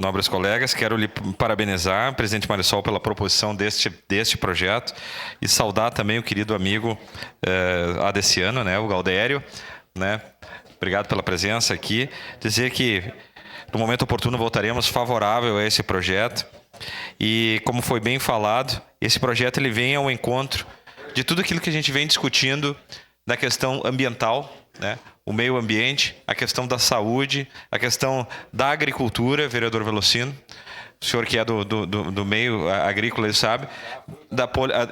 nobres colegas, quero lhe parabenizar, presidente Marisol, pela proposição deste projeto e saudar também o querido amigo adeciano, né, o Galdério, né? Obrigado pela presença aqui. Dizer que no momento oportuno votaremos favorável a esse projeto e, como foi bem falado, esse projeto ele vem ao encontro de tudo aquilo que a gente vem discutindo da questão ambiental, né? O meio ambiente, a questão da saúde, a questão da agricultura, vereador Velocino, o senhor que é do meio agrícola, ele sabe,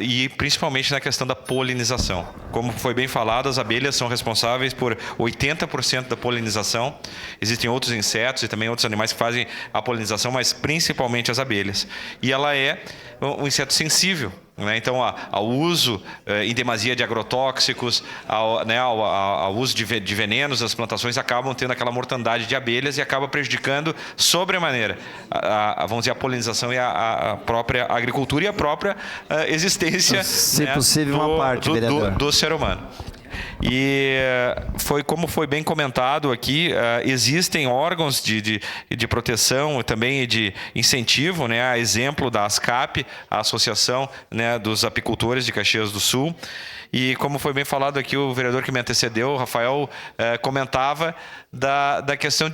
e principalmente na questão da polinização. Como foi bem falado, as abelhas são responsáveis por 80% da polinização. Existem outros insetos e também outros animais que fazem a polinização, mas principalmente as abelhas. E ela é um inseto sensível, né? Então, ao uso em demasia de agrotóxicos, ao uso de venenos, as plantações acabam tendo aquela mortandade de abelhas e acaba prejudicando sobremaneira vamos dizer, a polinização e a própria agricultura e a própria existência, se possível, uma parte, vereador, do ser humano. E como foi bem comentado aqui, existem órgãos de proteção e também de incentivo, né, a exemplo da ASCAP, a Associação, né, dos Apicultores de Caxias do Sul. E como foi bem falado aqui, o vereador que me antecedeu, o Rafael, comentava da questão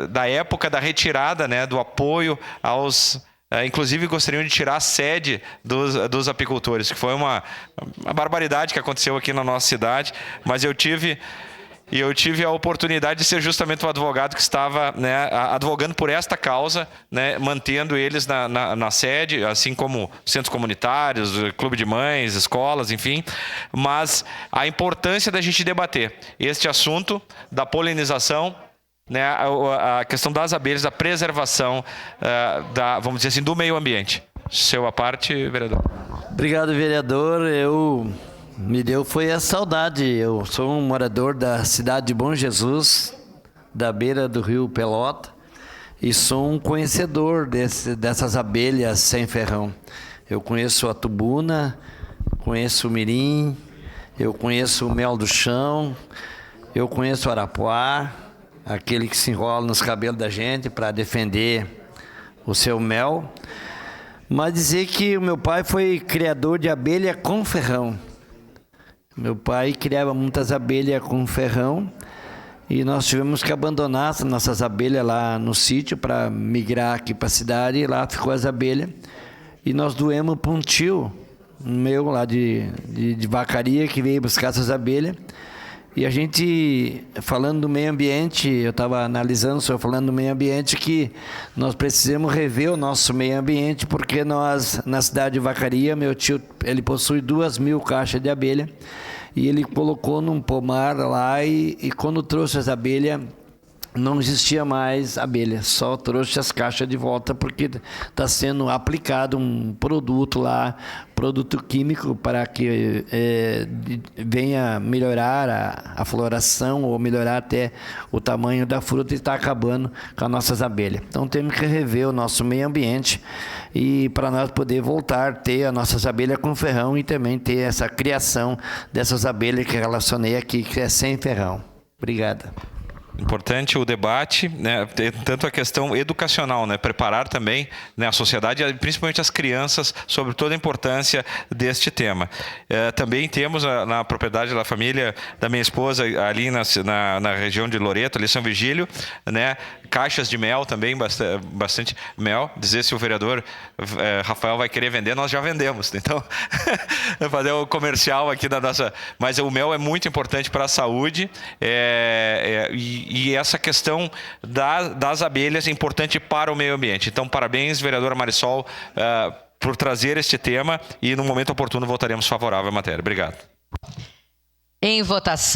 da época da retirada, né, do apoio aos... inclusive gostariam de tirar a sede dos apicultores, que foi uma barbaridade que aconteceu aqui na nossa cidade, mas eu tive a oportunidade de ser justamente o advogado que estava, né, advogando por esta causa, né, mantendo eles na sede, assim como centros comunitários, clube de mães, escolas, enfim. Mas a importância da gente debater este assunto da polinização, né, a questão das abelhas, da preservação, vamos dizer assim, do meio ambiente. Seu à parte, vereador. Obrigado, vereador. Me deu foi a saudade. Eu sou um morador da cidade de Bom Jesus, da beira do rio Pelota, e sou um conhecedor dessas abelhas sem ferrão. Eu conheço a tubuna, conheço o mirim, eu conheço o mel do chão, eu conheço o arapuá, aquele que se enrola nos cabelos da gente para defender o seu mel. Mas dizer que o meu pai foi criador de abelha com ferrão. Meu pai criava muitas abelhas com ferrão e nós tivemos que abandonar as nossas abelhas lá no sítio para migrar aqui para a cidade, e lá ficou as abelhas. E nós doemos para um tio meu lá de Vacaria que veio buscar essas abelhas. E a gente, falando do meio ambiente, eu estava analisando, o senhor falando do meio ambiente, que nós precisamos rever o nosso meio ambiente, porque nós, na cidade de Vacaria, meu tio, ele possui 2.000 caixas de abelha, e ele colocou num pomar lá, e quando trouxe as abelhas, não existia mais abelha, só trouxe as caixas de volta, porque está sendo aplicado um produto lá, produto químico, para que venha melhorar a floração ou melhorar até o tamanho da fruta, e está acabando com as nossas abelhas. Então temos que rever o nosso meio ambiente e para nós poder voltar a ter as nossas abelhas com ferrão e também ter essa criação dessas abelhas que relacionei aqui, que é sem ferrão. Obrigado. Importante o debate, né, tanto a questão educacional, né, preparar também, né, a sociedade, principalmente as crianças, sobre toda a importância deste tema. Também temos na propriedade da família da minha esposa, ali na região de Loreto, ali São Virgílio, né, caixas de mel também, bastante mel. Dizer se o vereador Rafael vai querer vender, nós já vendemos. Então, fazer o comercial aqui da nossa... Mas o mel é muito importante para a saúde, e essa questão das abelhas é importante para o meio ambiente. Então, parabéns, vereadora Marisol, por trazer este tema, e no momento oportuno votaremos favorável à matéria. Obrigado. Em votação.